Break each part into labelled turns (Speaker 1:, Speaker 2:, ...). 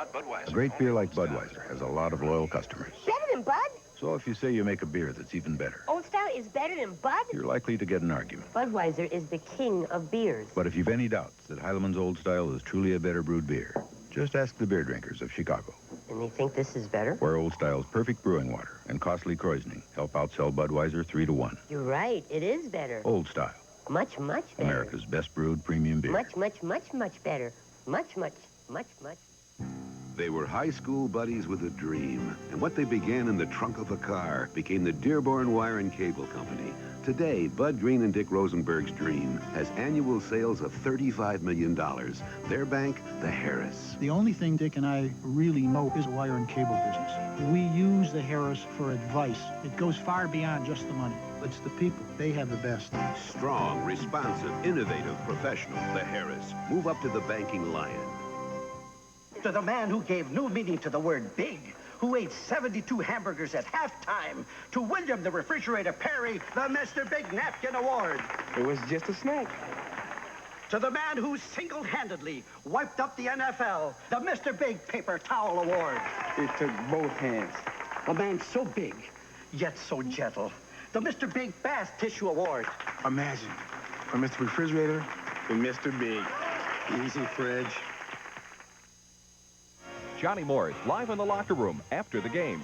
Speaker 1: A great beer like Budweiser has a lot of loyal customers.
Speaker 2: Better than Bud?
Speaker 1: So if you say you make a beer that's even better,
Speaker 2: Old Style is better than Bud?
Speaker 1: you're likely to get an argument.
Speaker 2: Budweiser is the king of beers.
Speaker 1: But if you've any doubts that Heileman's Old Style is truly a better brewed beer, just ask the beer drinkers of Chicago.
Speaker 2: And they think this is better?
Speaker 1: Where Old Style's perfect brewing water and costly krausening help outsell Budweiser 3-1.
Speaker 2: You're right. It is better.
Speaker 1: Old Style.
Speaker 2: Much, much better.
Speaker 1: America's best brewed premium beer.
Speaker 2: Much, much, much, much better. Much, much, much, much.
Speaker 3: They were high school buddies with a dream, and what they began in the trunk of a car became the Dearborn Wire and Cable Company. Today, Bud Green and Dick Rosenberg's dream has annual sales of $35 million. Their bank, the Harris.
Speaker 4: The only thing Dick and I really know is the wire and cable business. We use the Harris for advice. It goes far beyond just the money. It's the people. They have the best.
Speaker 3: Strong, responsive, innovative, professional, the Harris. Move up to the banking lion.
Speaker 5: To the man who gave new meaning to the word big, who ate 72 hamburgers at halftime, to William the Refrigerator Perry, the Mr. Big Napkin Award.
Speaker 6: It was just a snack.
Speaker 5: To the man who single-handedly wiped up the NFL, the Mr. Big Paper Towel Award.
Speaker 6: It took both hands.
Speaker 5: A man so big, yet so gentle, the Mr. Big Bath Tissue Award.
Speaker 6: Imagine, from Mr. Refrigerator to Mr. Big. Easy, fridge.
Speaker 7: Johnny Moore's live in the locker room after the game.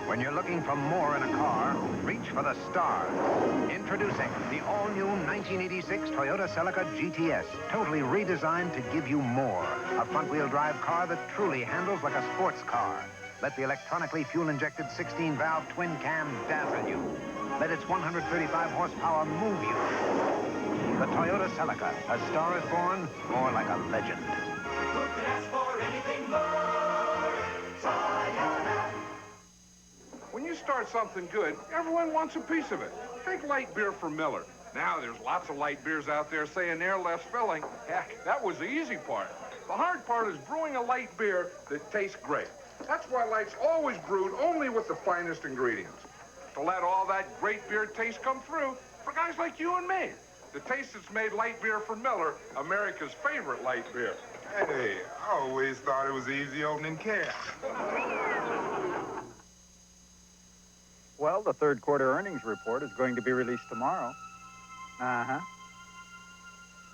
Speaker 8: When you're looking for more in a car, reach for the stars. Introducing the all-new 1986 Toyota Celica GTS, totally redesigned to give you more. A front-wheel drive car that truly handles like a sports car. Let the electronically fuel-injected 16-valve twin-cam dazzle you. Let its 135 horsepower move you. The Toyota Celica, A Star is Born, more like a legend.
Speaker 9: Who could ask for anything more? Toyota.
Speaker 10: When you start something good, everyone wants a piece of it. Take light beer from Miller. Now there's lots of light beers out there saying they're less filling. Heck, that was the easy part. The hard part is brewing a light beer that tastes great. That's why Lite's always brewed only with the finest ingredients. To let all that great beer taste come through for guys like you and me. The taste that's made light beer from Miller, America's favorite light beer.
Speaker 11: Hey, I always thought it was easy opening cans.
Speaker 12: Well, the third quarter earnings report is going to be released tomorrow. Uh-huh.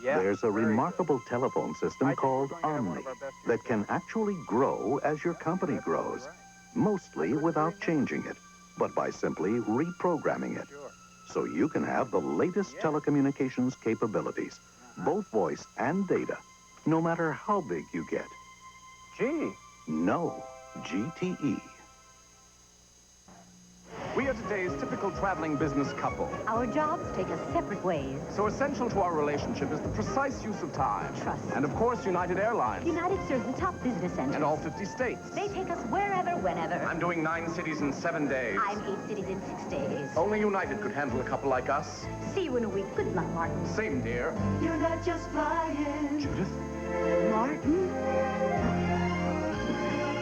Speaker 12: Yeah,
Speaker 13: there's a remarkable telephone system called Omni that can actually grow as your company grows, mostly without changing it, but by simply reprogramming it. So you can have the latest telecommunications capabilities, both voice and data, no matter how big you get.
Speaker 12: Gee.
Speaker 13: No, GTE.
Speaker 7: We are today's typical traveling business couple.
Speaker 14: Our jobs take us separate ways.
Speaker 7: So essential to our relationship is the precise use of time.
Speaker 14: Trust.
Speaker 7: And of course, United Airlines.
Speaker 14: United serves the top business centers.
Speaker 7: And all 50 states.
Speaker 14: They take us wherever, whenever.
Speaker 7: I'm doing 9 cities in 7 days.
Speaker 14: I'm 8 cities in 6 days.
Speaker 7: Only United could handle a couple like us.
Speaker 14: See you in a week. Good luck, Martin.
Speaker 7: Same, dear.
Speaker 9: You're not just flying.
Speaker 7: Judith?
Speaker 14: Martin?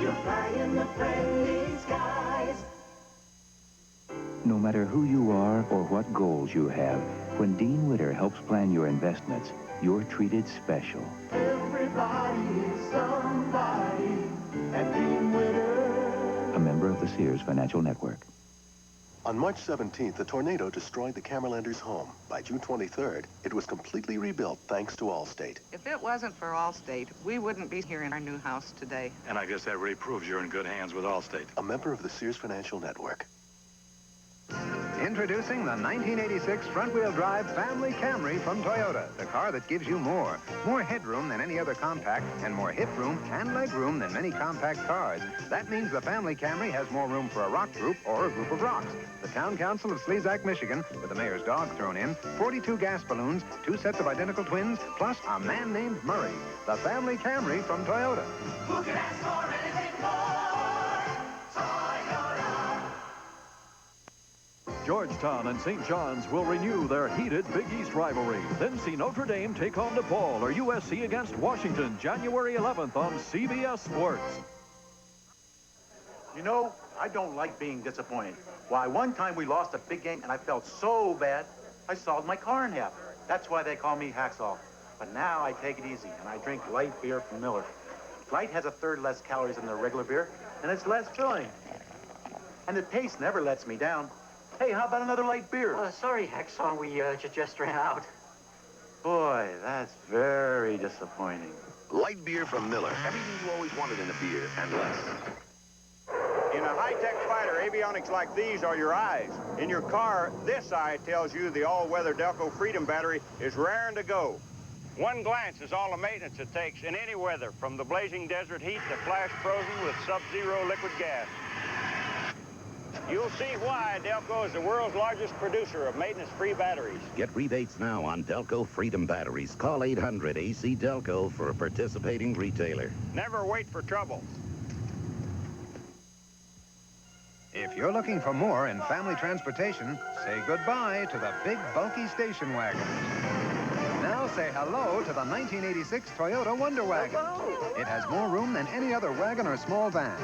Speaker 9: You're flying the friendly skies.
Speaker 15: No matter who you are or what goals you have, when Dean Witter helps plan your investments, you're treated special.
Speaker 9: Everybody is somebody at Dean Witter.
Speaker 15: A member of the Sears Financial Network.
Speaker 16: On March 17th, a tornado destroyed the Camerlanders' home. By June 23rd, it was completely rebuilt thanks to Allstate.
Speaker 17: If it wasn't for Allstate, we wouldn't be here in our new house today.
Speaker 18: And I guess that really proves you're in good hands with Allstate.
Speaker 16: A member of the Sears Financial Network.
Speaker 8: Introducing the 1986 front-wheel drive Family Camry from Toyota, the car that gives you more. More headroom than any other compact, and more hip room and leg room than many compact cars. That means the Family Camry has more room for a rock group or a group of rocks. The Town Council of Sleazak, Michigan, with the mayor's dog thrown in, 42 gas balloons, 2 sets of identical twins, plus a man named Murray. The Family Camry from Toyota.
Speaker 9: Who can ask for anything more? Toyota.
Speaker 19: Georgetown and St. John's will renew their heated Big East rivalry. Then see Notre Dame take on DePaul or USC against Washington, January 11th on CBS Sports.
Speaker 20: You know, I don't like being disappointed. Why, one time we lost a big game and I felt so bad, I sawed my car in half. That's why they call me Hacksaw. But now I take it easy and I drink light beer from Miller. Lite has 1/3 less calories than their regular beer, and it's less filling. And the taste never lets me down. Hey, how about another light beer?
Speaker 21: Sorry, Hacksaw, we just ran out.
Speaker 20: Boy, that's very disappointing.
Speaker 3: Light beer from Miller. Everything you always wanted in a beer and less.
Speaker 22: In a high-tech fighter, avionics like these are your eyes. In your car, this eye tells you the all-weather Delco Freedom battery is raring to go. One glance is all the maintenance it takes in any weather, from the blazing desert heat to flash frozen with sub-zero liquid gas. You'll see why Delco is the world's largest producer of maintenance-free batteries.
Speaker 23: Get rebates now on Delco Freedom batteries. Call 800 AC-Delco for a participating retailer.
Speaker 22: Never wait for trouble.
Speaker 8: If you're looking for more in family transportation, say goodbye to the big, bulky station wagon. Now say hello to the 1986 Toyota Wonder Wagon. It has more room than any other wagon or small van.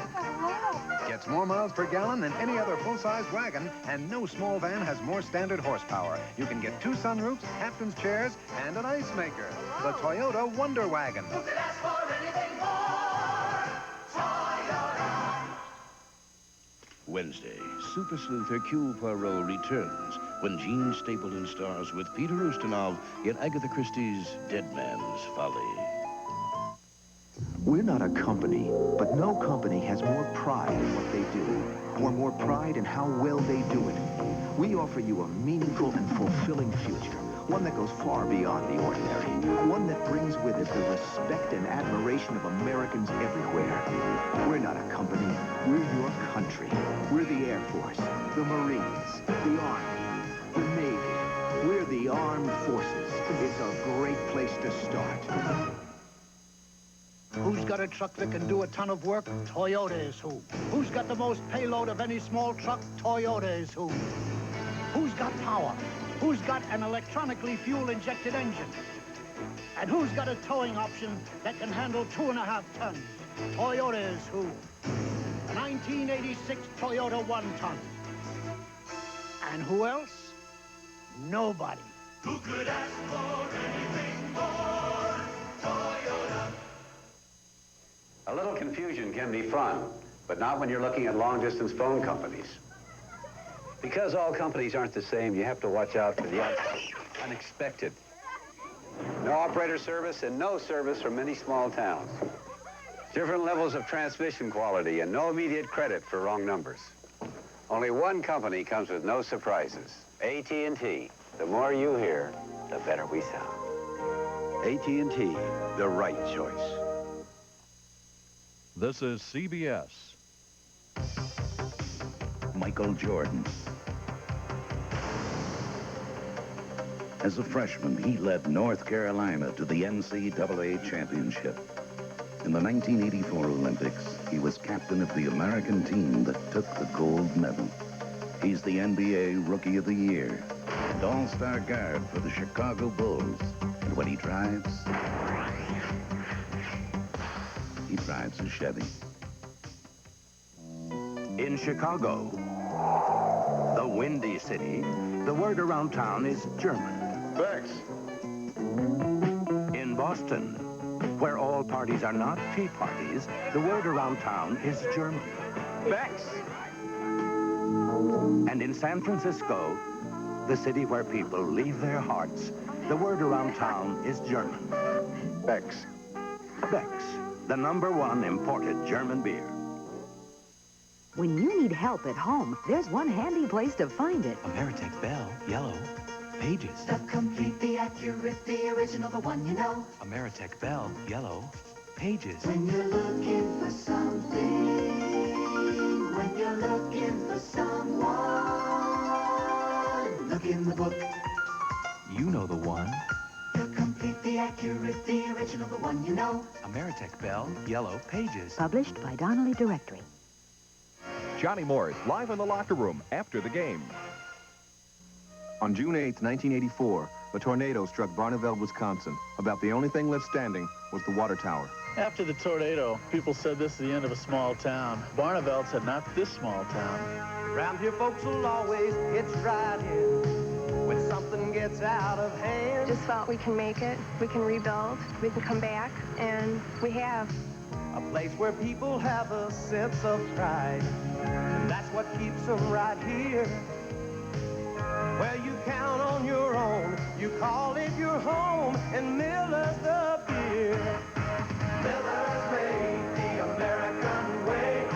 Speaker 8: Gets more miles per gallon than any other full-size wagon, and no small van has more standard horsepower. You can get 2 sunroofs, captain's chairs, and an ice maker. The Toyota Wonder Wagon.
Speaker 9: Who could ask for anything more? Toyota.
Speaker 24: Wednesday, Super Sleuth Hercule Poirot returns when Gene Stapleton stars with Peter Ustinov in Agatha Christie's Dead Man's Folly.
Speaker 15: We're not a company, but no company has more pride in what they do, or more pride in how well they do it. We offer you a meaningful and fulfilling future, one that goes far beyond the ordinary, one that brings with it the respect and admiration of Americans everywhere. We're not a company, we're your country. We're the Air Force, the Marines, the Army, the Navy. We're the Armed Forces. It's a great place to start.
Speaker 4: Who's got a truck that can do a ton of work? Toyota is who. Who's got the most payload of any small truck? Toyota is who. Who's got power? Who's got an electronically fuel-injected engine? And who's got a towing option that can handle 2.5 tons? Toyota is who. A 1986 Toyota 1-ton. And who else? Nobody.
Speaker 9: Who could ask for anything more? Toyota.
Speaker 25: A little confusion can be fun, but not when you're looking at long-distance phone companies. Because all companies aren't the same, you have to watch out for the unexpected. No operator service and no service from many small towns. Different levels of transmission quality and no immediate credit for wrong numbers. Only one company comes with no surprises. AT&T. The more you hear, the better we sound.
Speaker 3: AT&T, the right choice.
Speaker 19: This is CBS.
Speaker 1: Michael Jordan. As a freshman, he led North Carolina to the NCAA championship. In the 1984 Olympics, he was captain of the American team that took the gold medal. He's the NBA Rookie of the Year and All-Star guard for the Chicago Bulls. And when he drives a Chevy.
Speaker 26: In Chicago, the Windy City, the word around town is German.
Speaker 22: Beck's.
Speaker 26: In Boston, where all parties are not tea parties, the word around town is German.
Speaker 22: Beck's.
Speaker 26: And in San Francisco, the city where people leave their hearts, the word around town is German.
Speaker 22: Beck's.
Speaker 26: Beck's, the #1 imported German beer.
Speaker 27: When you need help at home, there's one handy place to find it.
Speaker 28: Ameritech Bell, yellow, pages.
Speaker 9: The complete, the accurate, the original, the one you know.
Speaker 28: Ameritech Bell, yellow, pages.
Speaker 9: When you're looking for something, when you're looking for someone, look in the book.
Speaker 28: You know the one.
Speaker 9: The complete, the accurate, the original, the one you know.
Speaker 28: Ameritech Bell, yellow, pages.
Speaker 27: Published by Donnelly Directory.
Speaker 19: Johnny Morris, live in the locker room after the game.
Speaker 29: On June 8, 1984, a tornado struck Barneveld, Wisconsin. About the only thing left standing was the water tower.
Speaker 30: After the tornado, people said this is the end of a small town. Barneveld said not this small town.
Speaker 31: Round here, folks will always get right in when something gets out of hand.
Speaker 32: Just thought we can make it, we can rebuild, we can come back, and we have.
Speaker 31: A place where people have a sense of pride. And that's what keeps them right here. Where you count on your own, you call it your home, and Miller's the beer. Miller's made the American way,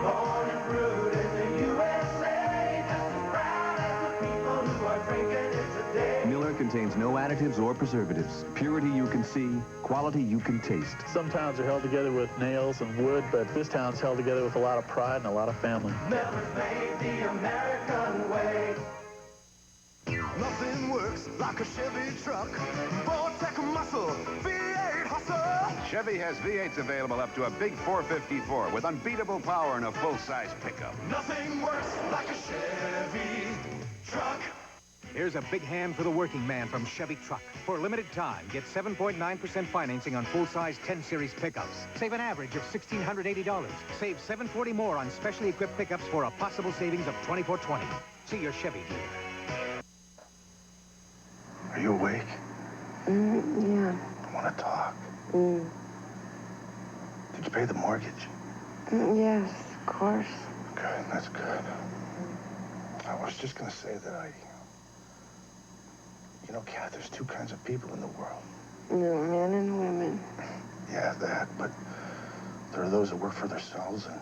Speaker 31: born and brewed in the USA, just as proud as the people who are drinking it today.
Speaker 29: Miller contains no additives or preservatives. Purity you can see, quality you can taste.
Speaker 30: Some towns are held together with nails and wood, but this town's held together with a lot of pride and a lot of family.
Speaker 31: Miller's made the American way. Nothing works like a Chevy truck. Vortec muscle, V8 hustle.
Speaker 3: Chevy has V8s available up to a big 454 with unbeatable power and a full-size pickup.
Speaker 31: Nothing works like a Chevy truck.
Speaker 2: Here's a big hand for the working man from Chevy Truck. For a limited time, get 7.9% financing on full-size 10 Series pickups. Save an average of $1,680. Save $740 more on specially equipped pickups for a possible savings of $2,420. See your Chevy dealer.
Speaker 5: Are you awake?
Speaker 6: Yeah.
Speaker 5: I want to talk. Did you pay the mortgage?
Speaker 6: Yes, of course.
Speaker 5: Good, that's good. I was just going to say that You know, Kat, there's two kinds of people in the world.
Speaker 6: No, men and women.
Speaker 5: Yeah, that, but there are those that work for themselves and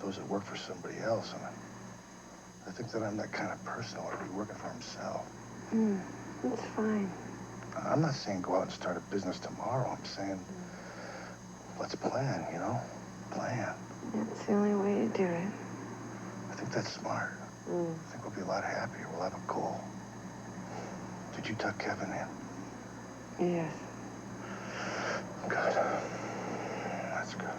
Speaker 5: those that work for somebody else. And I think that I'm that kind of person who ought to be working for himself.
Speaker 6: That's fine.
Speaker 5: I'm not saying go out and start a business tomorrow. I'm saying let's plan, you know? Plan.
Speaker 6: That's the only way to do it.
Speaker 5: I think that's smart. I think we'll be a lot happier. We'll have a goal. Did you tuck Kevin in?
Speaker 6: Yes.
Speaker 5: Good. That's good.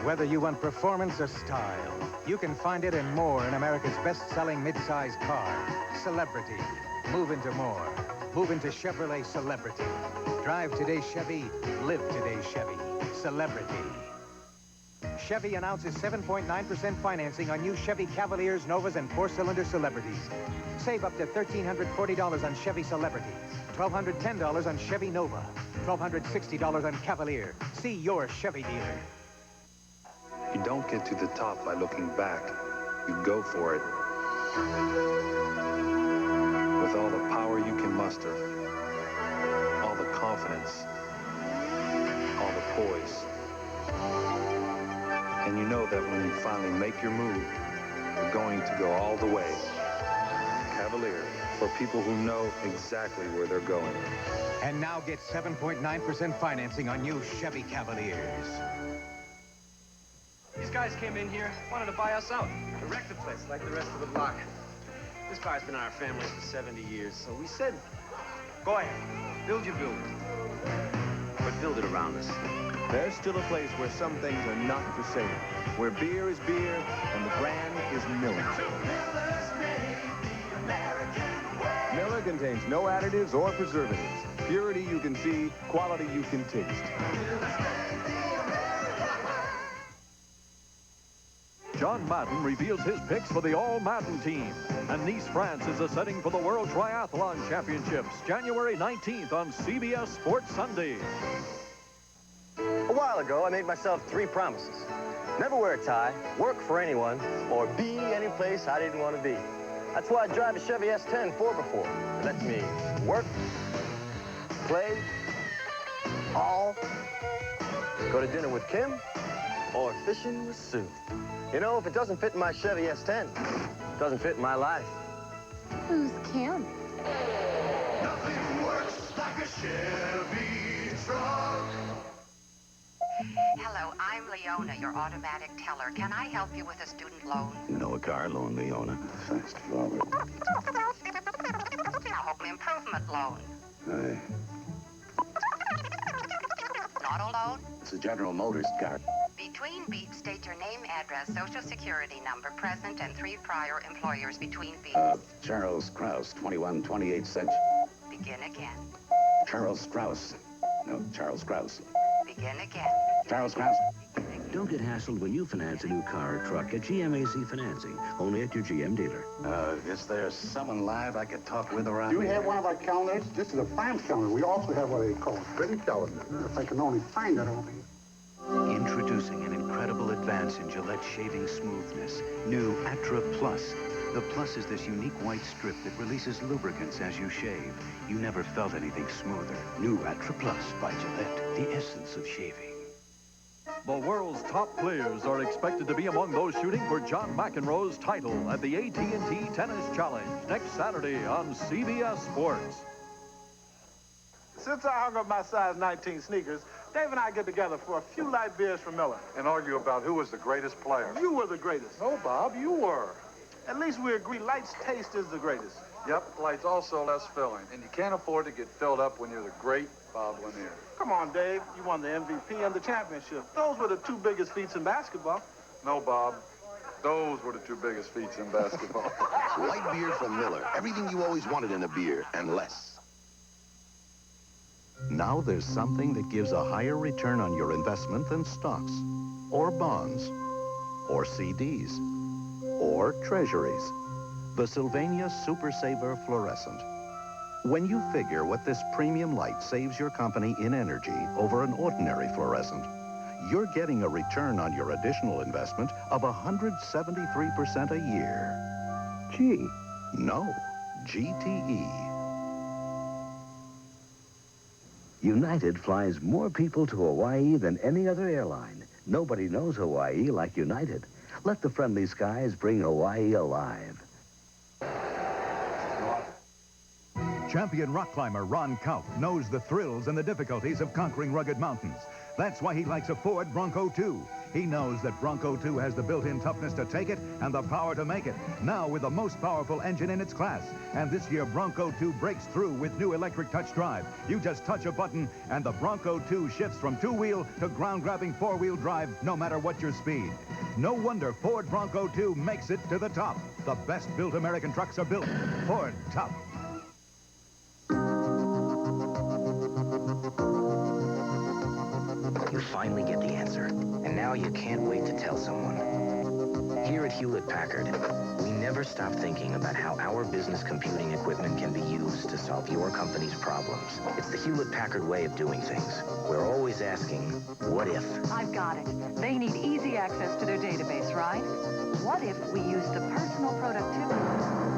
Speaker 2: Whether you want performance or style, you can find it and more in America's best-selling midsize car, Celebrity. Move into more. Move into Chevrolet Celebrity. Drive today's Chevy, live today's Chevy. Celebrity. Chevy announces 7.9% financing on new Chevy Cavaliers, Novas, and 4-cylinder Celebrities. Save up to $1,340 on Chevy Celebrity, $1,210 on Chevy Nova, $1,260 on Cavalier. See your Chevy dealer.
Speaker 7: You don't get to the top by looking back. You go for it. With all the power you can muster, all the confidence, all the poise. And you know that when you finally make your move, you're going to go all the way. Cavalier, for people who know exactly where they're going.
Speaker 2: And now get 7.9% financing on new Chevy Cavaliers.
Speaker 10: These guys came in here, wanted to buy us out. To wreck the place like the rest of the block. This car's been in our family for 70 years, so we said, go ahead, build your building. But build it around us.
Speaker 29: There's still a place where some things are not for sale, where beer is beer and the brand is Miller. Miller contains no additives or preservatives. Purity you can see, quality you can taste.
Speaker 19: John Madden reveals his picks for the all-Madden team. And Nice, France is a setting for the World Triathlon Championships, January 19th on CBS Sports Sunday.
Speaker 31: A while ago, I made myself 3 promises. Never wear a tie, work for anyone, or be any place I didn't want to be. That's why I drive a Chevy S10 4x4. It lets me work, play, all, go to dinner with Kim, or fishing with Sue. You know, if it doesn't fit in my Chevy S10, it doesn't fit in my life.
Speaker 6: Who's Kim?
Speaker 31: Nothing works like a Chevy truck.
Speaker 11: Hello, I'm Leona, your automatic teller. Can I help you with a student loan?
Speaker 23: No, a car loan, Leona. Fast forward.
Speaker 11: A home improvement loan.
Speaker 23: Aye.
Speaker 11: An auto loan?
Speaker 23: It's a General Motors car.
Speaker 11: Between beeps, state your name, address, social security number, present, and 3 prior employers between beeps.
Speaker 23: Charles Krause, 2128 cents.
Speaker 11: Begin again.
Speaker 23: Charles Strauss. No, Charles Krause.
Speaker 11: Begin again.
Speaker 23: Charles Krause.
Speaker 11: Begin again.
Speaker 8: Don't get hassled when you finance a new car or truck at GMAC Financing, only at your GM dealer.
Speaker 1: Is there someone live I could talk with around
Speaker 12: Do you
Speaker 1: here?
Speaker 12: have one of our calendars? This is a farm calendar. We also have what they call a spring calendar. If I can only find it over here.
Speaker 28: Introducing an incredible advance in Gillette shaving smoothness. New Atra Plus. The Plus is this unique white strip that releases lubricants as you shave. You never felt anything smoother. New Atra Plus by Gillette, the essence of shaving.
Speaker 19: The world's top players are expected to be among those shooting for John McEnroe's title at the AT&T Tennis Challenge next Saturday on CBS Sports.
Speaker 30: Since I hung up my size 19 sneakers, Dave and I get together for a few light beers from Miller.
Speaker 13: And argue about who was the greatest player.
Speaker 30: You were the greatest.
Speaker 13: No, Bob, you were.
Speaker 30: At least we agree Lite's taste is the greatest.
Speaker 13: Yep, Lite's also less filling. And you can't afford to get filled up when you're the great Bob Lanier.
Speaker 30: Come on, Dave. You won the MVP and the championship. Those were the two biggest feats in basketball.
Speaker 13: No, Bob. Those were the two biggest feats in basketball.
Speaker 26: Light beer from Miller. Everything you always wanted in a beer, and less.
Speaker 1: Now there's something that gives a higher return on your investment than stocks, or bonds, or CDs, or treasuries. The Sylvania Super Saver Fluorescent. When you figure what this premium light saves your company in energy over an ordinary fluorescent, you're getting a return on your additional investment of 173% a year. G. No, GTE.
Speaker 23: United flies more people to Hawaii than any other airline. Nobody knows Hawaii like United. Let the friendly skies bring Hawaii alive.
Speaker 14: Champion rock climber Ron Kaup knows the thrills and the difficulties of conquering rugged mountains. That's why he likes a Ford Bronco 2. He knows that Bronco 2 has the built-in toughness to take it and the power to make it. Now with the most powerful engine in its class. And this year, Bronco 2 breaks through with new electric touch drive. You just touch a button and the Bronco 2 shifts from two-wheel to ground-grabbing four-wheel drive no matter what your speed. No wonder Ford Bronco 2 makes it to the top. The best built American trucks are built. Ford Top.
Speaker 15: You finally get the answer, and now you can't wait to tell someone. Here at Hewlett-Packard, we never stop thinking about how our business computing equipment can be used to solve your company's problems. It's the Hewlett-Packard way of doing things. We're always asking, what if?
Speaker 16: I've got it. They need easy access to their database, right? What if we use the personal productivity?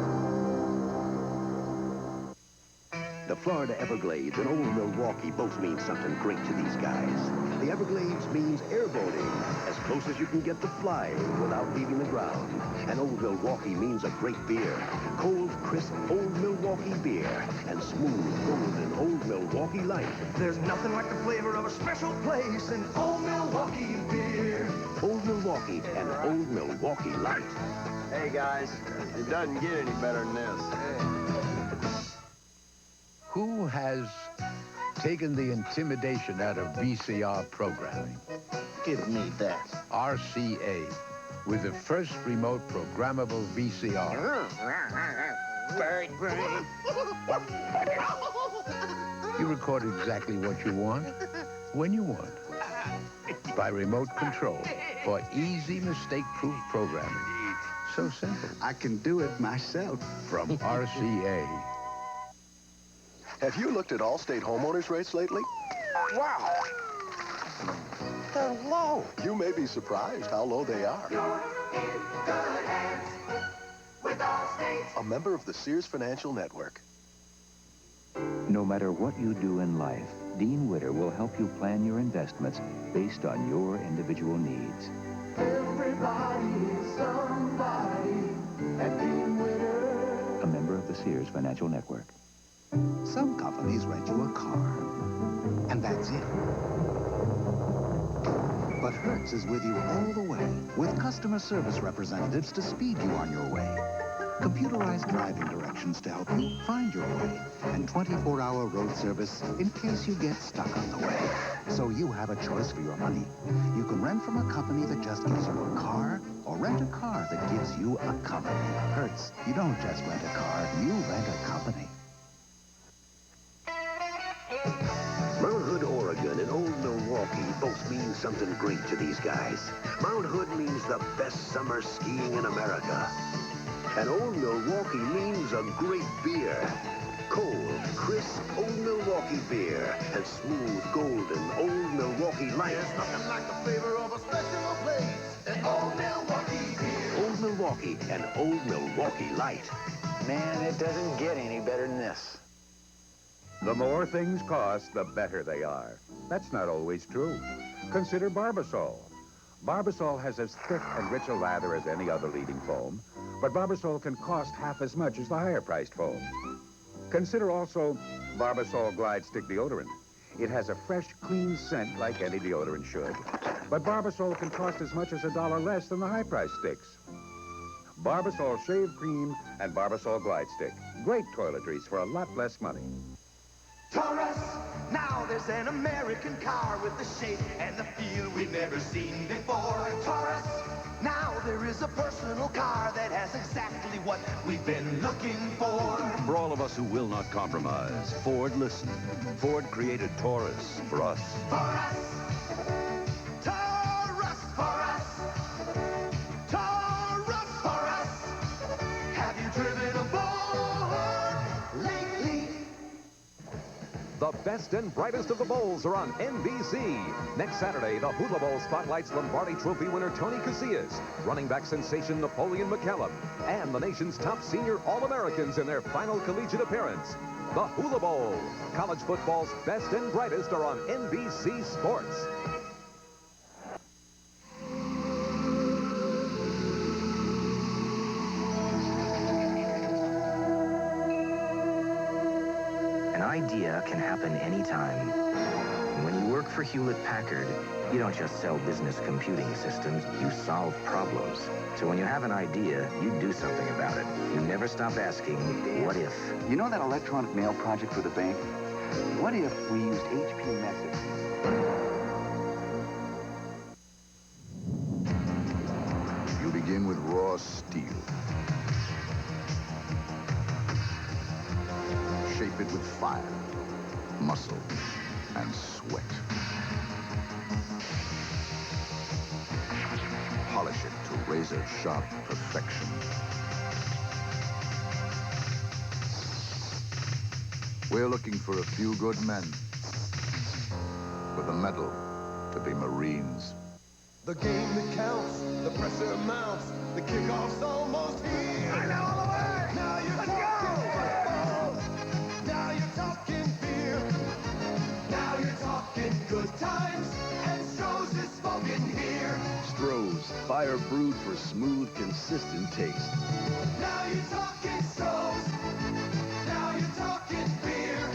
Speaker 26: The Florida Everglades and Old Milwaukee both mean something great to these guys. The Everglades means airboating, as close as you can get to flying without leaving the ground. And Old Milwaukee means a great beer. Cold, crisp Old Milwaukee beer and smooth, golden Old Milwaukee Light.
Speaker 9: There's nothing like the flavor of a special place in Old Milwaukee beer.
Speaker 26: Old Milwaukee and Old Milwaukee Light.
Speaker 31: Hey, guys, it doesn't get any better than this.
Speaker 17: Who has taken the intimidation out of VCR programming?
Speaker 26: Give me that.
Speaker 17: RCA, with the first remote programmable VCR.
Speaker 9: Bird brain.
Speaker 17: You record exactly what you want, when you want, by remote control for easy mistake-proof programming. So simple.
Speaker 18: I can do it myself.
Speaker 17: From RCA.
Speaker 5: Have you looked at Allstate homeowners rates lately?
Speaker 31: Wow. They're low.
Speaker 5: You may be surprised how low they are.
Speaker 9: You're in good hands with Allstate.
Speaker 5: A member of the Sears Financial Network.
Speaker 20: No matter what you do in life, Dean Witter will help you plan your investments based on your individual needs.
Speaker 9: Everybody is somebody at Dean Witter.
Speaker 20: A member of the Sears Financial Network.
Speaker 21: Some companies rent you a car, and that's it. But Hertz is with you all the way, with customer service representatives to speed you on your way. Computerized driving directions to help you find your way, and 24-hour road service in case you get stuck on the way. So you have a choice for your money. You can rent from a company that just gives you a car, or rent a car that gives you a company. Hertz, you don't just rent a car, you rent a company.
Speaker 26: Merhood, Oregon and Old Milwaukee both mean something something great to these guys. Mount Hood means the best summer skiing in America. And Old Milwaukee means a great beer. Cold, crisp Old Milwaukee beer and smooth, golden Old Milwaukee Lite.
Speaker 9: There's nothing like the flavor of a special place at Old Milwaukee beer.
Speaker 26: Old Milwaukee and Old Milwaukee Lite.
Speaker 2: Man, it doesn't get any better than this.
Speaker 3: The more things cost, the better they are. That's not always true. Consider Barbasol. Barbasol has as thick and rich a lather as any other leading foam, but Barbasol can cost half as much as the higher-priced foam. Consider also Barbasol Glide Stick Deodorant. It has a fresh, clean scent like any deodorant should, but Barbasol can cost as much as $1 less than the high-priced sticks. Barbasol Shave Cream and Barbasol Glide Stick. Great toiletries for a lot less money.
Speaker 9: Taurus, now there's an American car with the shape and the feel we've never seen before. Taurus, now there is a personal car that has exactly what we've been looking for.
Speaker 4: For all of us who will not compromise, Ford listened. Ford created Taurus for us.
Speaker 9: Taurus, Taurus, Taurus, Taurus, Taurus. Have you driven aboard lately?
Speaker 19: The best and brightest of the bowls are on NBC. Next Saturday, the Hula Bowl spotlights Lombardi Trophy winner Tony Casillas, running back sensation Napoleon McCallum, and the nation's top senior All-Americans in their final collegiate appearance. The Hula Bowl. College football's best and brightest are on NBC Sports.
Speaker 15: An idea can happen anytime. And when you work for Hewlett-Packard, you don't just sell business computing systems, you solve problems. So when you have an idea, you do something about it. You never stop asking, what if?
Speaker 18: You know that electronic mail project for the bank? What if we used HP Message?
Speaker 6: You begin with raw steel. Shape it with fire, muscle, and sweat. Polish it to razor-sharp perfection. We're looking for a few good men with a medal to be Marines.
Speaker 9: The game that counts, the pressure mounts, the kickoff's almost here. I know all the way. Now you're talking football. Now you're talking beer. Now you're talking good times, and Stroh's is spoken here.
Speaker 4: Stroh's, fire brewed for smooth, consistent taste.
Speaker 9: Now you're talking Stroh's. Now you're talking beer.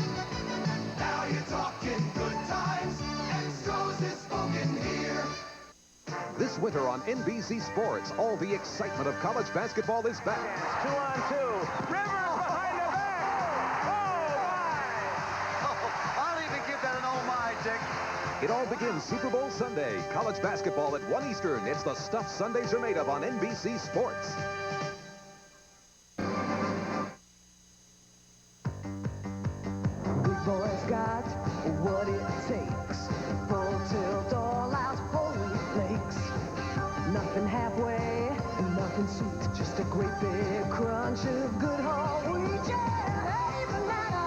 Speaker 9: Now you're talking good times, and Stroh's is spoken here.
Speaker 19: This winter on NBC Sports, all the excitement of college basketball is back.
Speaker 9: 2-on-2. Rivers behind the back. Oh, my. I'll even give that an oh, my, Dick.
Speaker 19: It all begins Super Bowl Sunday. College basketball at 1 Eastern. It's the stuff Sundays are made of on NBC Sports.
Speaker 7: Big boys got what it takes. Full tilt, all out, Foley flakes. Nothing halfway, nothing sweet. Just a great big crunch of good whole wheat. Yeah, hey, banana,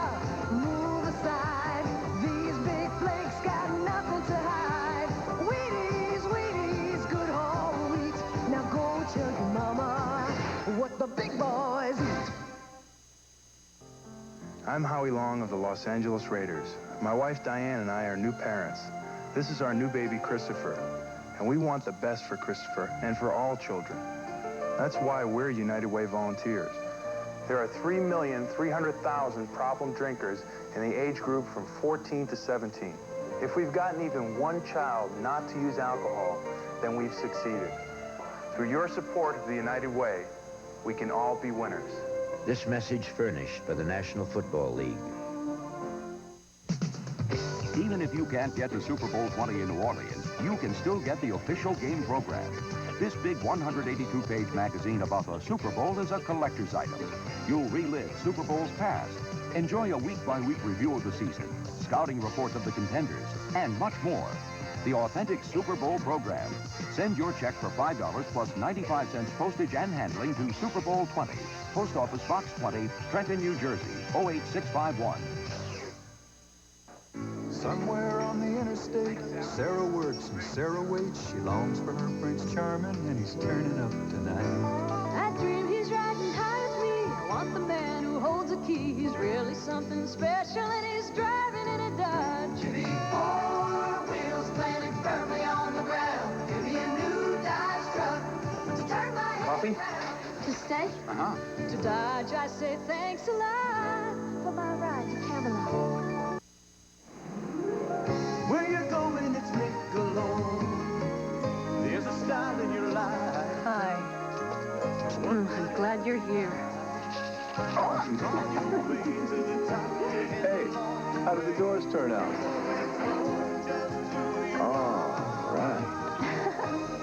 Speaker 7: move aside. These big flakes got nothing to hide. Wheaties, Wheaties, good whole wheat. Now go tell your mama what the big boys eat.
Speaker 5: I'm Howie Long of the Los Angeles Raiders. My wife Diane and I are new parents. This is our new baby Christopher, and we want the best for Christopher and for all children. That's why we're United Way volunteers. There are 3,300,000 problem drinkers in the age group from 14 to 17. If we've gotten even one child not to use alcohol, then we've succeeded. Through your support of the United Way, we can all be winners.
Speaker 10: This message furnished by the National Football League.
Speaker 22: Even if you can't get to Super Bowl 20 in New Orleans, you can still get the official game program. This big 182-page magazine about the Super Bowl is a collector's item. You'll relive Super Bowls past, enjoy a week-by-week review of the season, scouting reports of the contenders, and much more. the authentic Super Bowl program. Send your check for $5 plus 95 cents postage and handling to Super Bowl 20. Post Office Box 20, Trenton, New Jersey, 08651.
Speaker 1: Somewhere on the interstate, Sarah works and Sarah waits. She longs for her Prince Charming, and he's turning up tonight.
Speaker 7: I dream he's riding high with me. I want the man who holds the key. He's really something special, and he's driving in a Dodge. Give me 4 wheels planted firmly on the ground. Give me a new Dodge truck to turn my head
Speaker 18: Coffee?
Speaker 7: around. To stay?
Speaker 18: Uh-huh.
Speaker 7: To Dodge, I say thanks a lot for my ride to Camelot.
Speaker 1: Where you going, it's Michelob. There's a style in your life.
Speaker 16: Hi. I'm glad you're here.
Speaker 18: Hey, how did the doors turn out? All right.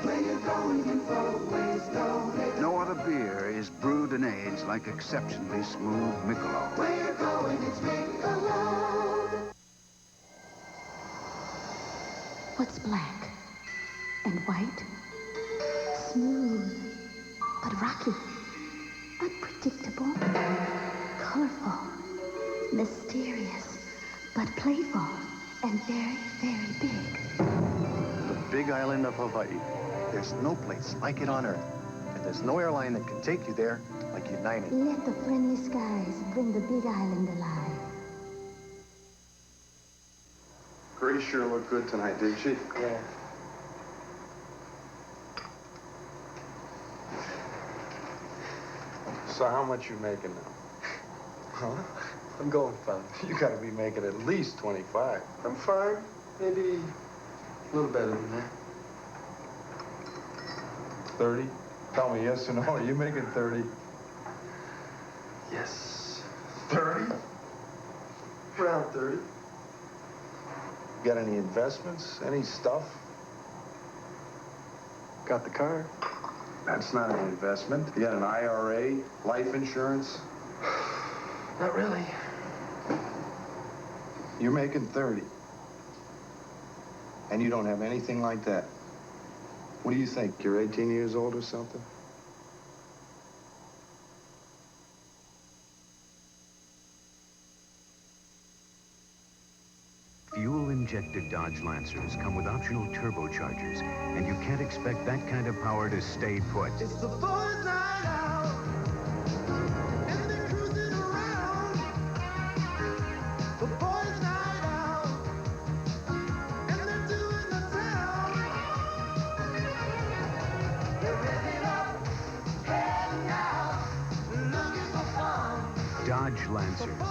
Speaker 17: Where you going, you always know. No other beer is brewed and aged like exceptionally smooth Michelob.
Speaker 7: Where you going, it's Michelob. What's black and white? Smooth, but rocky. Unpredictable, colorful, mysterious, but playful, and very, very big.
Speaker 31: The big island of Hawaii. There's no place like it on Earth. And there's no airline that can take you there like United.
Speaker 7: Let the friendly skies bring the big island alive.
Speaker 5: Grace sure looked good tonight, didn't she?
Speaker 31: Yeah.
Speaker 5: So how much you making now?
Speaker 31: Huh? I'm going fine.
Speaker 5: You gotta be making at least 25.
Speaker 31: I'm fine. Maybe a little better than that.
Speaker 5: 30? Tell me yes or no. Are you making 30?
Speaker 31: Yes.
Speaker 5: 30?
Speaker 31: Around 30.
Speaker 5: Got any investments? Any stuff?
Speaker 31: Got the car.
Speaker 5: That's not an investment. You got an IRA, life insurance?
Speaker 31: Not really.
Speaker 5: You're making 30. And you don't have anything like that. What do you think? You're 18 years old or something?
Speaker 14: Fuel-injected Dodge Lancers come with optional turbochargers, and you can't expect that kind of power to stay put.
Speaker 1: It's the boys' night out, and they're cruising around. The boys' night out, and they're doing the town. They're revving up, heading out, looking for fun.
Speaker 14: Dodge Lancers.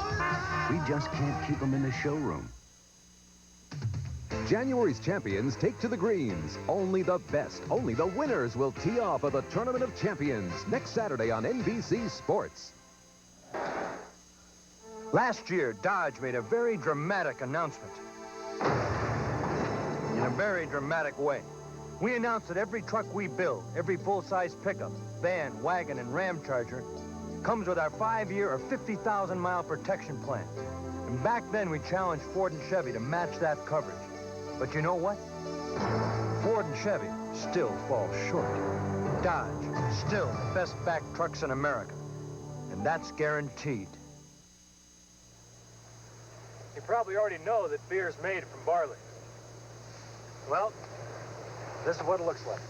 Speaker 14: We just can't keep them in the showroom.
Speaker 19: January's champions take to the greens. Only the best, only the winners will tee off of the Tournament of Champions next Saturday on NBC Sports.
Speaker 31: Last year, Dodge made a very dramatic announcement. In a very dramatic way. We announced that every truck we build, every full-size pickup, van, wagon, and Ram Charger comes with our 5-year or 50,000-mile protection plan. And back then, we challenged Ford and Chevy to match that coverage. But you know what? Ford and Chevy still fall short. Dodge, still the best-backed trucks in America. And that's guaranteed. You probably already know that beer is made from barley. Well, this is what it looks like.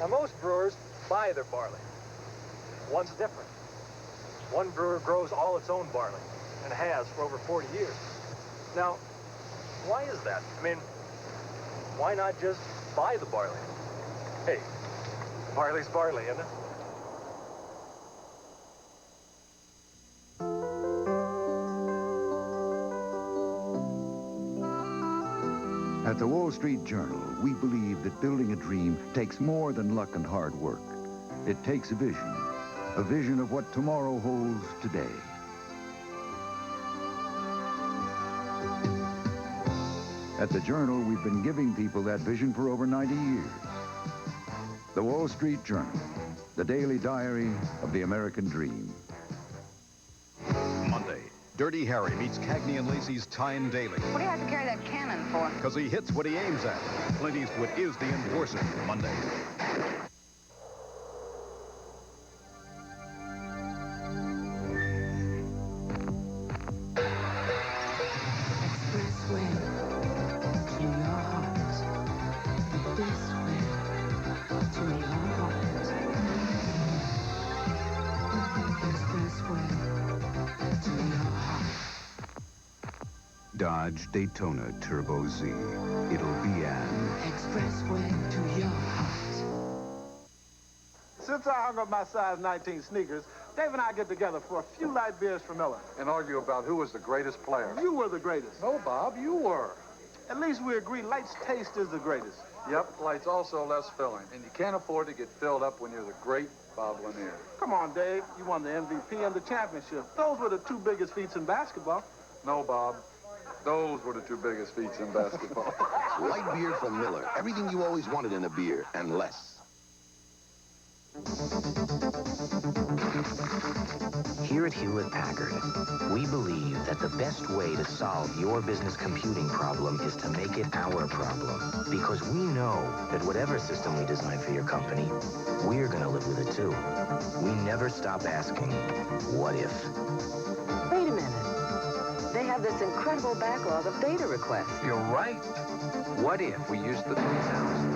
Speaker 31: Now, most brewers buy their barley. One's different. One brewer grows all its own barley, and has for over 40 years. Now, why is that? I mean, why not just buy the barley? Hey, barley's barley, isn't it?
Speaker 17: At the Wall Street Journal, we believe that building a dream takes more than luck and hard work. It takes a vision of what tomorrow holds today. At the Journal, we've been giving people that vision for over 90 years. The Wall Street Journal, the daily diary of the American dream.
Speaker 3: Monday,
Speaker 8: Dirty Harry meets Cagney and Lacey's Tyne Daly.
Speaker 11: What do you have to carry that cannon for?
Speaker 8: Because he hits what he aims at. Clint Eastwood is the enforcer. Monday.
Speaker 12: Dodge Daytona Turbo Z. It'll be an
Speaker 1: expressway to your heart.
Speaker 13: Since I hung up my size 19 sneakers, Dave and I get together for a few light beers from Miller.
Speaker 23: And argue about who was the greatest player.
Speaker 13: You were the greatest.
Speaker 23: No, Bob, you were.
Speaker 13: At least we agree Light's taste is the greatest.
Speaker 23: Yep, Light's also less filling. And you can't afford to get filled up when you're the great Bob Lanier.
Speaker 13: Come on, Dave. You won the MVP and the championship. Those were the two biggest feats in basketball.
Speaker 23: No, Bob. Those were the two biggest feats in basketball.
Speaker 24: Light beer from Miller. Everything you always wanted in a beer, and less.
Speaker 15: Here at Hewlett-Packard, we believe that the best way to solve your business computing problem is to make it our problem. Because we know that whatever system we design for your company, we're going to live with it too. We never stop asking, what if?
Speaker 25: Wait a minute. They have this incredible backlog of data requests.
Speaker 2: You're right. What if we used the 3000?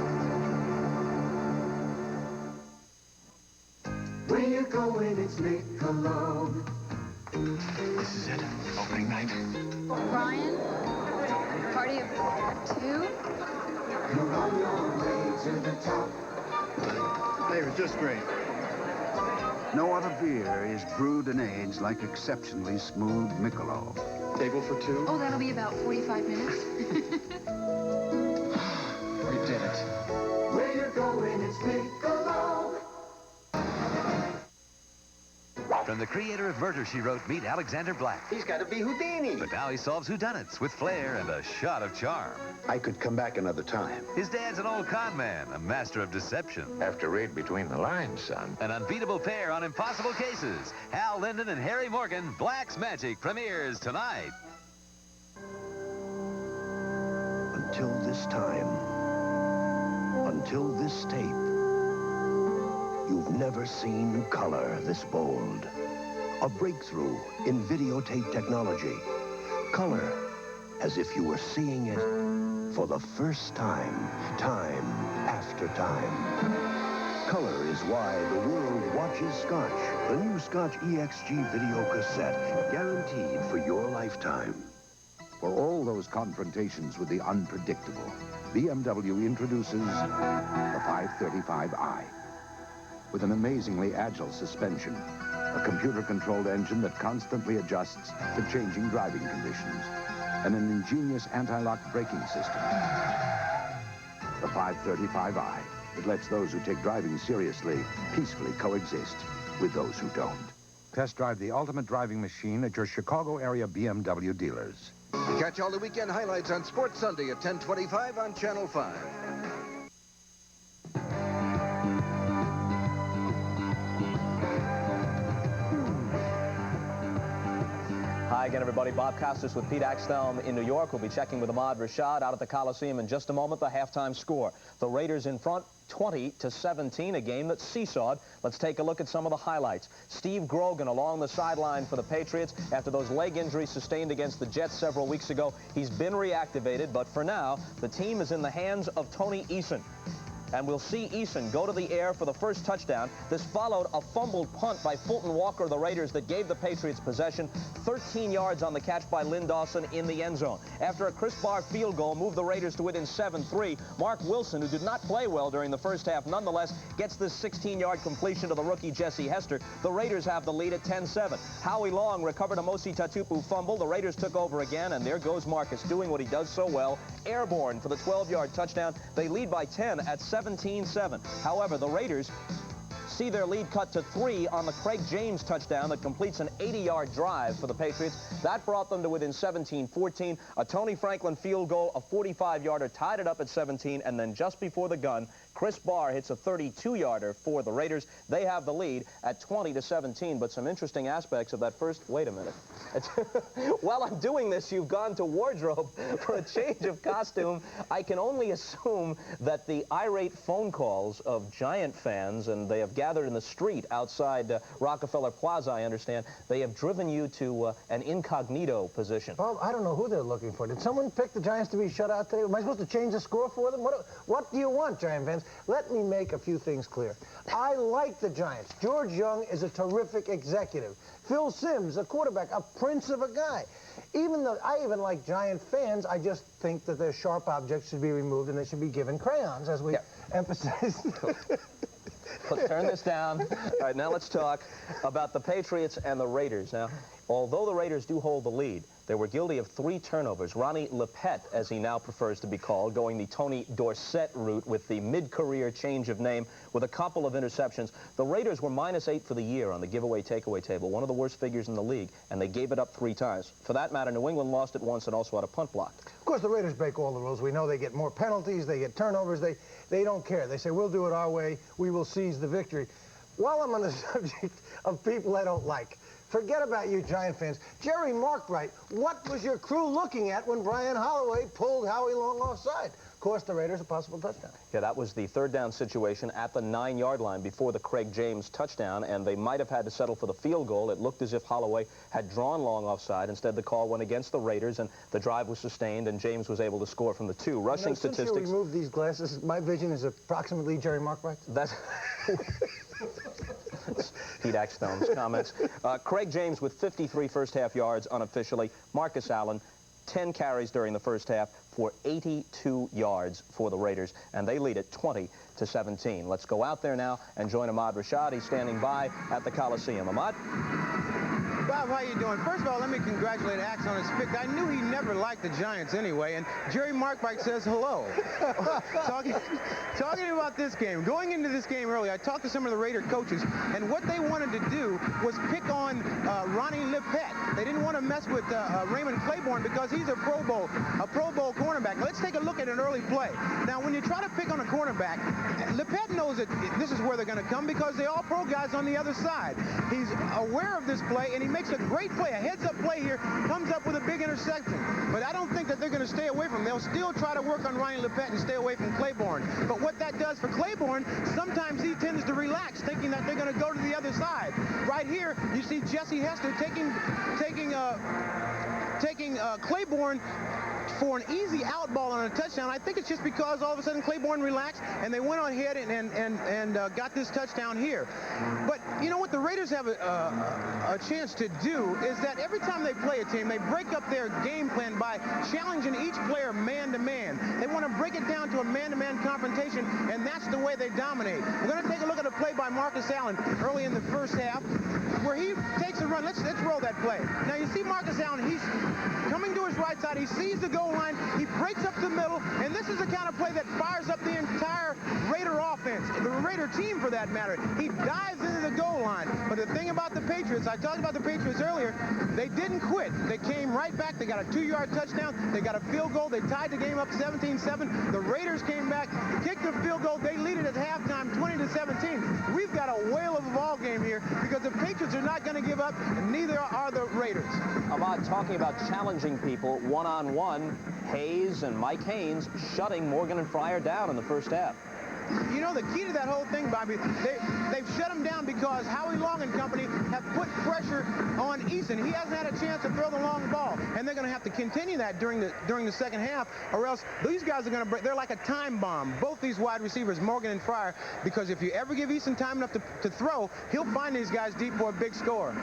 Speaker 1: Where you going, it's Nick alone.
Speaker 2: This is it. Opening night.
Speaker 11: Brian? Party of two?
Speaker 1: You're on your way to the top.
Speaker 17: Flavor's just great. No other beer is brewed and aged like exceptionally smooth Michelob.
Speaker 2: Table for two?
Speaker 11: Oh, that'll be about 45 minutes.
Speaker 2: We did it.
Speaker 1: Where you going, it's Nick alone.
Speaker 27: From the creator of Murder, She Wrote, meet Alexander Black.
Speaker 24: He's got to be Houdini.
Speaker 27: But now he solves whodunits with flair and a shot of charm.
Speaker 24: I could come back another time.
Speaker 27: His dad's an old con man, a master of deception.
Speaker 2: Have to read between the lines, son.
Speaker 27: An unbeatable pair on impossible cases. Hal Linden and Harry Morgan, Black's Magic premieres tonight.
Speaker 26: Until this time, until this tape, you've never seen color this bold. A breakthrough in videotape technology. Color as if you were seeing it for the first time, time after time. Color is why the world watches Scotch, the new Scotch EXG video cassette, guaranteed for your lifetime.
Speaker 17: For all those confrontations with the unpredictable, BMW introduces the 535i. With an amazingly agile suspension, a computer-controlled engine that constantly adjusts to changing driving conditions, and an ingenious anti-lock braking system. The 535i. It lets those who take driving seriously peacefully coexist with those who don't. Test drive the ultimate driving machine at your Chicago area BMW dealers.
Speaker 31: Catch all the weekend highlights on Sports Sunday at 10:25 on Channel 5.
Speaker 28: Hi again, everybody. Bob Costas with Pete Axthelm in New York. We'll be checking with Ahmad Rashad out at the Coliseum in just a moment. The halftime score. The Raiders in front 20-17, a game that seesawed. Let's take a look at some of the highlights. Steve Grogan along the sideline for the Patriots after those leg injuries sustained against the Jets several weeks ago. He's been reactivated, but for now, the team is in the hands of Tony Eason. And we'll see Eason go to the air for the first touchdown. This followed a fumbled punt by Fulton Walker of the Raiders that gave the Patriots possession. 13 yards on the catch by Lynn Dawson in the end zone. After a Chris Barr field goal moved the Raiders to within 7-3, Mark Wilson, who did not play well during the first half, nonetheless gets this 16-yard completion to the rookie Jesse Hester. The Raiders have the lead at 10-7. Howie Long recovered a Mosi Tatupu fumble. The Raiders took over again, and there goes Marcus doing what he does so well. Airborne for the 12-yard touchdown. They lead by 10 at 17-7. However, the Raiders see their lead cut to 3 on the Craig James touchdown that completes an 80-yard drive for the Patriots. That brought them to within 17-14. A Tony Franklin field goal, a 45-yarder, tied it up at 17, and then just before the gun, Chris Barr hits a 32-yarder for the Raiders. They have the lead at 20-17, but some interesting aspects of that first... Wait a minute. While I'm doing this, you've gone to wardrobe for a change of costume. I can only assume that the irate phone calls of Giant fans, and they have gathered in the street outside Rockefeller Plaza, I understand, they have driven you to an incognito position.
Speaker 4: Well, I don't know who they're looking for. Did someone pick the Giants to be shut out today? Am I supposed to change the score for them? What do you want, Giant fans? Let me make a few things clear. I like the Giants. George Young is a terrific executive. Phil Simms, a quarterback, a prince of a guy. Even though I even like Giant fans, I just think that their sharp objects should be removed and they should be given crayons, as we emphasized.
Speaker 28: Let's turn this down. All right, now let's talk about the Patriots and the Raiders. Now, although the Raiders do hold the lead, they were guilty of 3 turnovers. Ronnie Lepet, as he now prefers to be called, going the Tony Dorsett route with the mid-career change of name with a couple of interceptions. The Raiders were -8 for the year on the giveaway-takeaway table, one of the worst figures in the league, and they gave it up 3 times. For that matter, New England lost it once and also had a punt blocked.
Speaker 4: Of course, the Raiders break all the rules. We know they get more penalties, they get turnovers. They don't care. They say, we'll do it our way. We will seize the victory. While I'm on the subject of people I don't like, forget about you Giant fans. Jerry Markwright, what was your crew looking at when Brian Holloway pulled Howie Long offside? Cost the Raiders a possible touchdown.
Speaker 28: Yeah, that was the 3rd down situation at the 9-yard line before the Craig James touchdown, and they might have had to settle for the field goal. It looked as if Holloway had drawn Long offside. Instead, the call went against the Raiders, and the drive was sustained, and James was able to score from the 2. Rushing statistics...
Speaker 4: Since you removed these glasses, my vision is approximately Jerry Markwright.
Speaker 28: That's... Pete Axtone's comments. Craig James with 53 first-half yards unofficially. Marcus Allen, 10 carries during the first half for 82 yards for the Raiders, and they lead it 20-17. Let's go out there now and join Ahmad Rashad. He's standing by at the Coliseum. Ahmad?
Speaker 6: Bob, how you doing? First of all, let me congratulate Axe on his pick. I knew he never liked the Giants anyway, and Jerry Markwright says hello. Talking about this game, going into this game early, I talked to some of the Raider coaches, and what they wanted to do was pick on Ronnie Lepet. They didn't want to mess with Raymond Claiborne because he's a Pro Bowl cornerback. Let's take a look at an early play. Now, when you try to pick on a cornerback, Lepet knows that this is where they're going to come because they all pro guys on the other side. He's aware of this play, and he makes a great play, a heads-up play here, comes up with a big interception. But I don't think that they're going to stay away from him. They'll still try to work on Ronnie Lepet and stay away from Claiborne. But what that does for Claiborne, sometimes he tends to relax, thinking that they're going to go to the other side. Right here, you see Jesse Hester taking Claiborne for an easy out ball on a touchdown. I think it's just because all of a sudden Claiborne relaxed and they went on ahead and got this touchdown here. But you know what the Raiders have a chance to do is that every time they play a team, they break up their game plan by challenging each player man-to-man. They want to break it down to a man-to-man confrontation, and that's the way they dominate. We're going to take a look at a play by Marcus Allen early in the first half where he takes a run. Let's roll that play. Now you see Marcus Allen, he's coming to his right side. He sees the goal line. He breaks up the middle, and this is the kind of play that fires up the entire Raider offense, the Raider team for that matter. He dives into the goal line. But the thing about the Patriots, I talked about the Patriots earlier, they didn't quit. They came right back. They got a 2-yard touchdown. They got a field goal. They tied the game up 17-7. The Raiders came back, kicked the field goal. They lead it at halftime 20-17. We've got a whale of a ball game here because the Patriots are not going to give up, and neither are the Raiders.
Speaker 28: Ahmad, talking about challenging people one-on-one, Hayes and Mike Haynes shutting Morgan and Fryer down in the first half.
Speaker 6: You know, the key to that whole thing, Bobby, they've shut him down because Howie Long and company have put pressure on Eason. He hasn't had a chance to throw the long ball, and they're going to have to continue that during the second half, or else these guys are going to break. They're like a time bomb, both these wide receivers, Morgan and Fryer, because if you ever give Eason time enough to throw, he'll find these guys deep for a big score.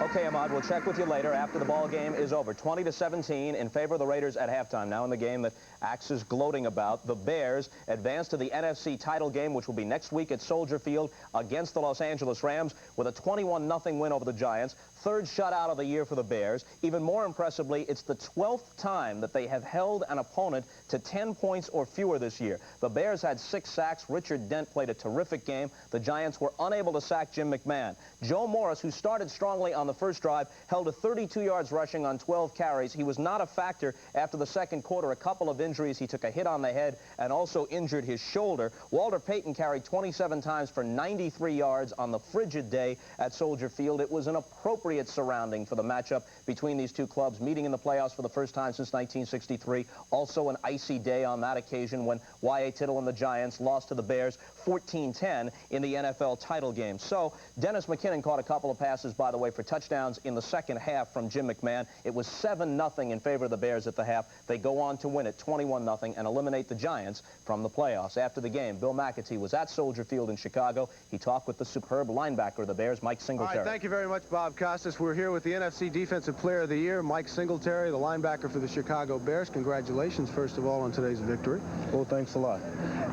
Speaker 28: Okay, Ahmad, we'll check with you later after the ball game is over. 20-17 in favor of the Raiders at halftime. Now in the game that Axe is gloating about, the Bears advance to the NFC title game, which will be next week at Soldier Field against the Los Angeles Rams with a 21-0 win over the Giants. third shutout of the year for the Bears. Even more impressively, it's the 12th time that they have held an opponent to 10 points or fewer this year. The Bears had 6 sacks. Richard Dent played a terrific game. The Giants were unable to sack Jim McMahon. Joe Morris, who started strongly on the first drive, held to 32 yards rushing on 12 carries. He was not a factor after the second quarter. A couple of injuries. He took a hit on the head and also injured his shoulder. Walter Payton carried 27 times for 93 yards on the frigid day at Soldier Field. It was an appropriate surrounding for the matchup between these two clubs, meeting in the playoffs for the first time since 1963. Also an icy day on that occasion when Y.A. Tittle and the Giants lost to the Bears 14-10 in the NFL title game. So Dennis McKinnon caught a couple of passes, by the way, for touchdowns in the second half from Jim McMahon. It was 7-0 in favor of the Bears at the half. They go on to win it 21-0 and eliminate the Giants from the playoffs. After the game, Bill McAtee was at Soldier Field in Chicago. He talked with the superb linebacker of the Bears, Mike Singletary.
Speaker 6: All right, thank you very much, Bob Costas. We're here with the NFC Defensive Player of the Year, Mike Singletary, the linebacker for the Chicago Bears. Congratulations, first of all, on today's victory.
Speaker 5: Well, thanks a lot.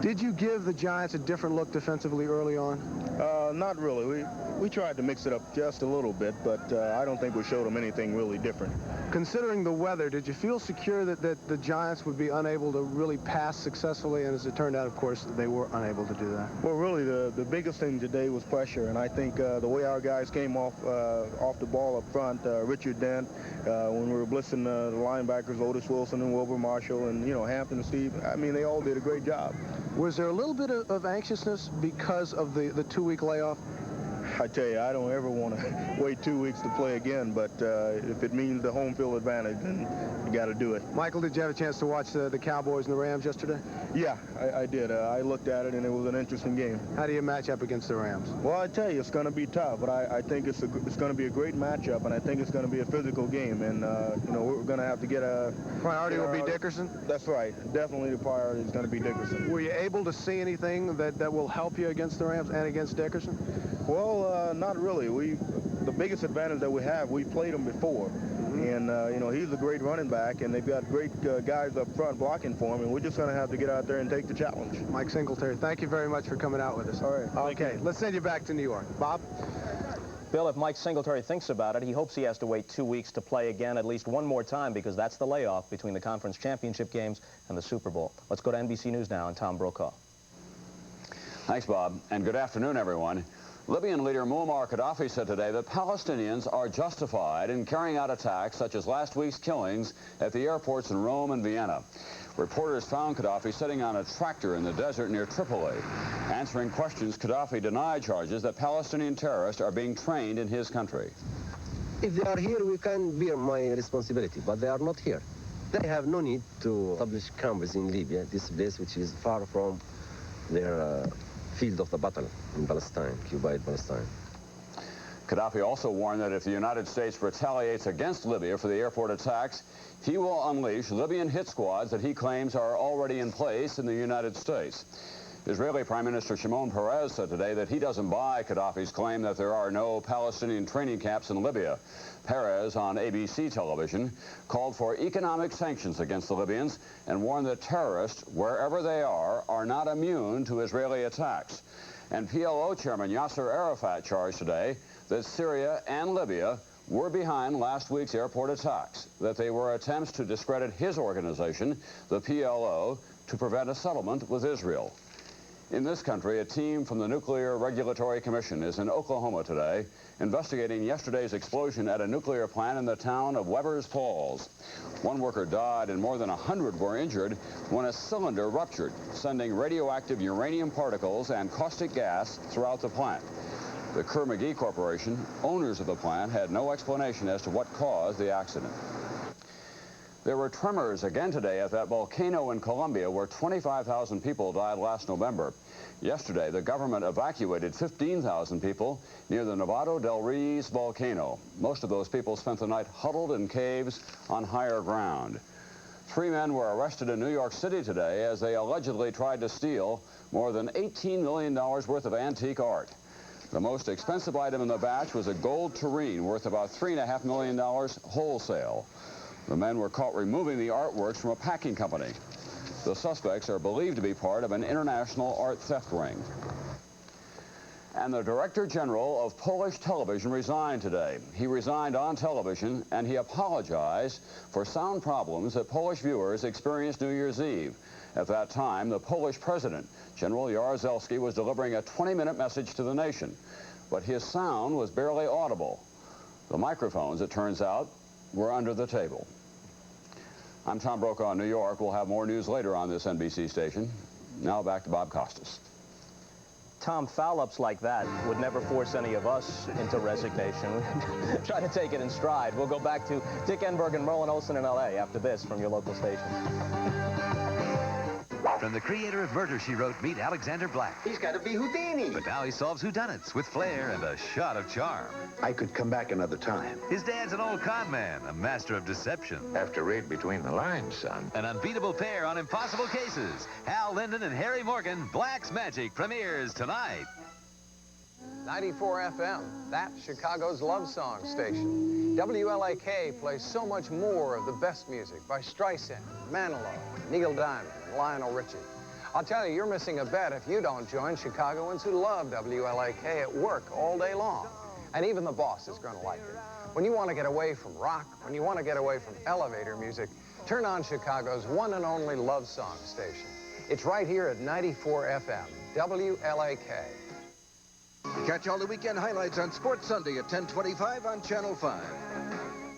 Speaker 6: Did you give the Giants a different look defensively early on?
Speaker 5: Not really. We tried to mix it up just a little bit, but I don't think we showed them anything really different.
Speaker 6: Considering the weather, did you feel secure that the Giants would be unable to really pass successfully? And as it turned out, of course, they were unable to do that.
Speaker 5: Well, really, the biggest thing today was pressure, and I think the way our guys came off the ball up front, Richard Dent, when we were blitzing the linebackers, Otis Wilson and Wilbur Marshall, and, you know, Hampton and Steve, I mean, they all did a great job.
Speaker 6: Was there a little bit of anxiousness because of the 2-week layoff?
Speaker 5: I tell you, I don't ever want to wait 2 weeks to play again, but if it means the home field advantage, then you got to do it.
Speaker 6: Michael, did you have a chance to watch the Cowboys and the Rams yesterday?
Speaker 5: Yeah, I did. I looked at it, and it was an interesting game.
Speaker 6: How do you match up against the Rams?
Speaker 5: Well, I tell you, it's going to be tough, but I think it's going to be a great matchup, and I think it's going to be a physical game, and you know, we're going to have to get a...
Speaker 6: Priority will be Dickerson?
Speaker 5: That's right. Definitely the priority is going to be Dickerson.
Speaker 6: Were you able to see anything that will help you against the Rams and against Dickerson?
Speaker 5: Well, not really. The biggest advantage that we have, we played him before. And, you know, he's a great running back, and they've got great guys up front blocking for him, and we're just going to have to get out there and take the challenge.
Speaker 6: Mike Singletary, thank you very much for coming out with us.
Speaker 5: All right.
Speaker 6: Okay, let's send you back to New York. Bob?
Speaker 28: Bill, if Mike Singletary thinks about it, he hopes he has to wait 2 weeks to play again at least one more time, because that's the layoff between the conference championship games and the Super Bowl. Let's go to NBC News now and Tom Brokaw.
Speaker 7: Thanks, Bob, and good afternoon, everyone. Libyan leader Muammar Gaddafi said today that Palestinians are justified in carrying out attacks such as last week's killings at the airports in Rome and Vienna. Reporters found Gaddafi sitting on a tractor in the desert near Tripoli. Answering questions, Gaddafi denied charges that Palestinian terrorists are being trained in his country.
Speaker 9: If they are here, we can bear my responsibility, but they are not here. They have no need to establish camps in Libya, this place which is far from their field of the battle in Palestine, occupied Palestine.
Speaker 7: Gaddafi also warned that if the United States retaliates against Libya for the airport attacks, he will unleash Libyan hit squads that he claims are already in place in the United States. Israeli Prime Minister Shimon Peres said today that he doesn't buy Gaddafi's claim that there are no Palestinian training camps in Libya. Peres, on ABC television, called for economic sanctions against the Libyans and warned that terrorists, wherever they are not immune to Israeli attacks. And PLO Chairman Yasser Arafat charged today that Syria and Libya were behind last week's airport attacks, that they were attempts to discredit his organization, the PLO, to prevent a settlement with Israel. In this country, a team from the Nuclear Regulatory Commission is in Oklahoma today investigating yesterday's explosion at a nuclear plant in the town of Weber's Falls. One worker died and more than 100 were injured when a cylinder ruptured, sending radioactive uranium particles and caustic gas throughout the plant. The Kerr-McGee Corporation, owners of the plant, had no explanation as to what caused the accident. There were tremors again today at that volcano in Colombia where 25,000 people died last November. Yesterday, the government evacuated 15,000 people near the Nevado del Ruiz volcano. Most of those people spent the night huddled in caves on higher ground. 3 men were arrested in New York City today as they allegedly tried to steal more than $18 million worth of antique art. The most expensive item in the batch was a gold tureen worth about $3.5 million wholesale. The men were caught removing the artworks from a packing company. The suspects are believed to be part of an international art theft ring. And the Director General of Polish Television resigned today. He resigned on television, and he apologized for sound problems that Polish viewers experienced New Year's Eve. At that time, the Polish president, General Jaruzelski, was delivering a 20-minute message to the nation, but his sound was barely audible. The microphones, it turns out, were under the table. I'm Tom Brokaw in New York. We'll have more news later on this NBC station. Now back to Bob Costas.
Speaker 28: Tom, foul-ups like that would never force any of us into resignation. Try to take it in stride. We'll go back to Dick Enberg and Merlin Olsen in L.A. after this from your local station.
Speaker 27: From the creator of Murder, She Wrote, meet Alexander Black.
Speaker 24: He's got to be Houdini.
Speaker 27: But now he solves whodunits with flair and a shot of charm.
Speaker 24: I could come back another time.
Speaker 27: His dad's an old con man, a master of deception.
Speaker 2: Have to read between the lines, son.
Speaker 27: An unbeatable pair on impossible cases. Hal Linden and Harry Morgan, Black's Magic, premieres tonight.
Speaker 2: 94 FM, that's Chicago's love song station. WLAK plays so much more of the best music by Streisand, Manilow, Neil Diamond, and Lionel Richie. I'll tell you, you're missing a bet if you don't join Chicagoans who love WLAK at work all day long. And even the boss is going to like it. When you want to get away from rock, when you want to get away from elevator music, turn on Chicago's one and only love song station. It's right here at 94 FM, WLAK.
Speaker 3: Catch all the weekend highlights on Sports Sunday at 10:25 on Channel 5.